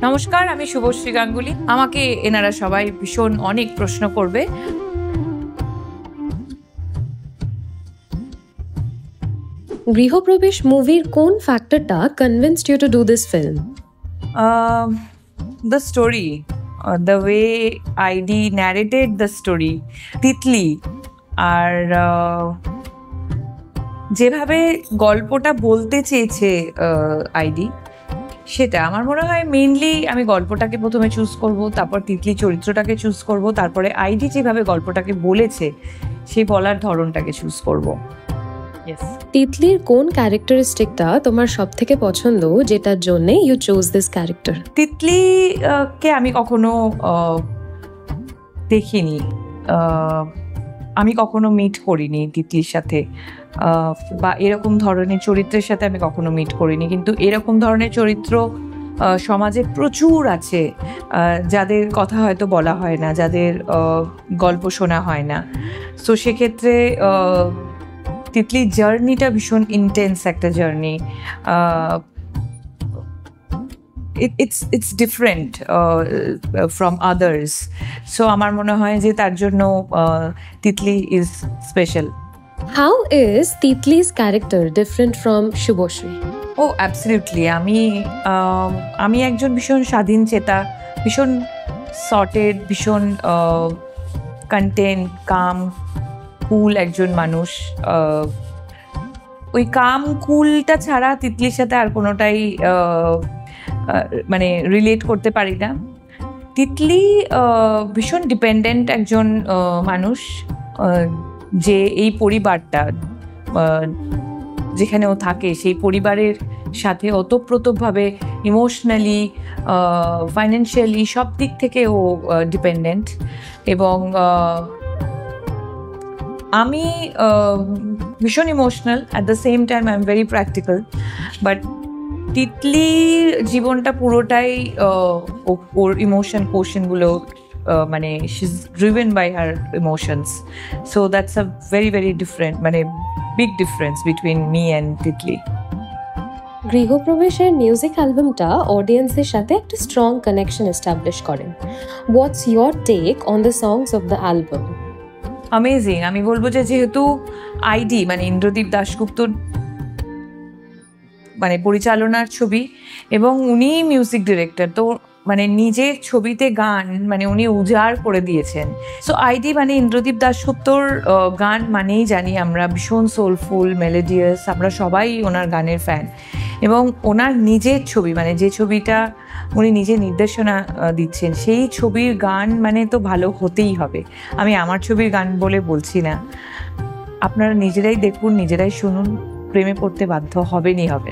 নমস্কার, আমি শুভশ্রী গাঙ্গুলি। আমাকে এনারা সবাই ভীষণ অনেক প্রশ্ন করবে। গৃহপ্রবেশ মুভির কোন ফ্যাক্টরটা convinced you to do this film? The story, the way I'd narrated the story, Titli, আর যেভাবে গল্পটা বলতে চেয়েছে আইডি, সেটা আমার মনে হয় মেইনলি আমি গল্পটাকে প্রথমে চুজ করব, তারপর তিতলি চরিত্রটাকে চুজ করব, তারপরে আইডি যেভাবে গল্পটাকে বলেছে সেই বলার ধরনটাকে চুজ করব। তিতলির কোন ক্যারেক্টারিস্টিকটা তোমার সব থেকে পছন্দ, যেটার জন্য ইউ চোজ দিস ক্যারেক্টার? তিতলিকে আমি কখনো দেখিনি, আমি কখনো মিট করিনি তিতলির সাথে, বা এরকম ধরনের চরিত্রের সাথে আমি কখনো মিট করিনি। কিন্তু এরকম ধরনের চরিত্র সমাজে প্রচুর আছে, যাদের কথা হয়তো বলা হয় না, যাদের গল্প শোনা হয় না। সো সেক্ষেত্রে তিতলির জার্নিটা ভীষণ ইন্টেন্স একটা journey. It's different from others. So আমার মনে হয় যে তার জন্য Titli is special. How is Titli's character different from Shubhoshri? Oh, absolutely. আমি একজন ভীষণ স্বাধীন চেতা, ভীষণ সর্টেড, ভীষণ কন্টেন্ট, কাম, কুল একজন মানুষ। ওই কাম কুলটা ছাড়া তিতলির সাথে আর কোনোটাই মানে রিলেট করতে পারি না। তিতলি ভীষণ ডিপেন্ডেন্ট একজন মানুষ, যে এই পরিবারটা যেখানে ও থাকে সেই পরিবারের সাথে ওতপ্রোতভাবে ইমোশনালি, ফাইন্যান্সিয়ালি সব দিক থেকে ও ডিপেন্ডেন্ট। এবং আমি ভীষণ emotional, at the same time I am very practical. But তিতলির জীবনটা পুরোটাই ওর ইমোশন কোশেনগুলো, মানে she is driven by her emotions. So that's a very very different, মানে big difference between me and Titli. গৃহপ্রবেশের মিউজিক অ্যালবামটা অডিয়েন্সের সাথে একটা স্ট্রং কানেকশন এস্টাবলিশ করেন। What's your take on the songs of the album? Amazing. আমি বলবো যে যেহেতু আইডি মানে ইন্দ্রদীপ দাশগুপ্তর মানে পরিচালনার ছবি এবং উনি মিউজিক ডিরেক্টর, তো মানে নিজের ছবিতে গান মানে উনি উজাড় করে দিয়েছেন। সো আইডি মানে ইন্দ্রদীপ দাশগুপ্তর গান মানেই জানি আমরা ভীষণ সোলফুল, মেলোডিয়াস, আমরা সবাই ওনার গানের ফ্যান। এবং ওনার নিজের ছবি মানে যে ছবিটা উনি নিজে নির্দেশনা দিচ্ছেন, সেই ছবির গান মানে তো ভালো হতেই হবে। আমি আমার ছবির গান বলে বলছি না, আপনারা নিজেরাই দেখুন, নিজেরাই শুনুন, প্রেমে পড়তে বাধ্য হবেনই হবে।